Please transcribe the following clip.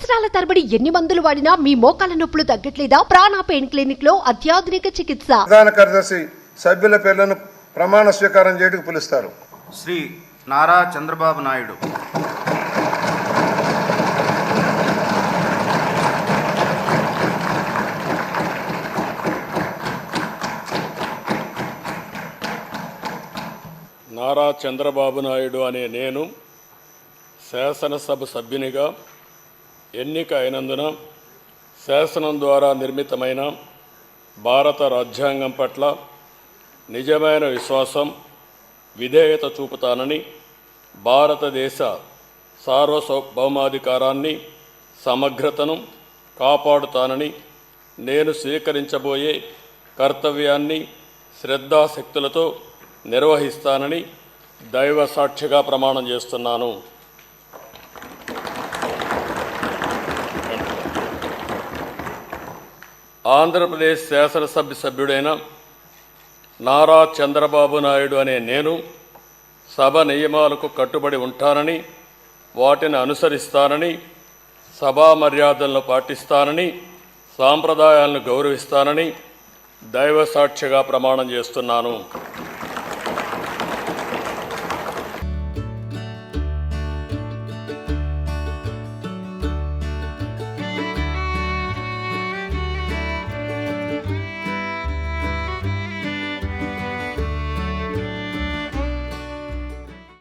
సంవత్సరాల తరబడి ఎన్ని మందులు వాడినా మీ మోకాల నొప్పులు తగ్గట్లేదా? ప్రాణ పెయిన్ క్లినిక్ లో అత్యాధునిక చికిత్స. ప్రధాన కార్యదర్శి సభ్యుల పేర్లను ప్రమాణ స్వీకారం చేయడానికి పిలుస్తారు. శ్రీ నారా చంద్రబాబు నాయుడు, నారా చంద్రబాబు నాయుడు అనే నేను శాసనసభ సభ్యునిగా ఎన్నిక అయినందున శాసనం ద్వారా నిర్మితమైన భారత రాజ్యాంగం పట్ల నిజమైన విశ్వాసం, విధేయత చూపుతానని, భారతదేశ సార్వభౌమాధికారాన్ని, సమగ్రతను కాపాడుతానని, నేను స్వీకరించబోయే కర్తవ్యాన్ని శ్రద్ధాశక్తులతో నిర్వహిస్తానని దైవ సాక్షిగా ప్రమాణం చేస్తున్నాను. ఆంధ్రప్రదేశ్ శాసనసభ సభ్యుడైన నారా చంద్రబాబు నాయుడు అనే నేను సభ నియమాలకు కట్టుబడి ఉంటానని, వాటిని అనుసరిస్తానని, సభా మర్యాదలను పాటిస్తానని, సాంప్రదాయాలను గౌరవిస్తానని దైవ సాక్షిగా ప్రమాణం చేస్తున్నాను.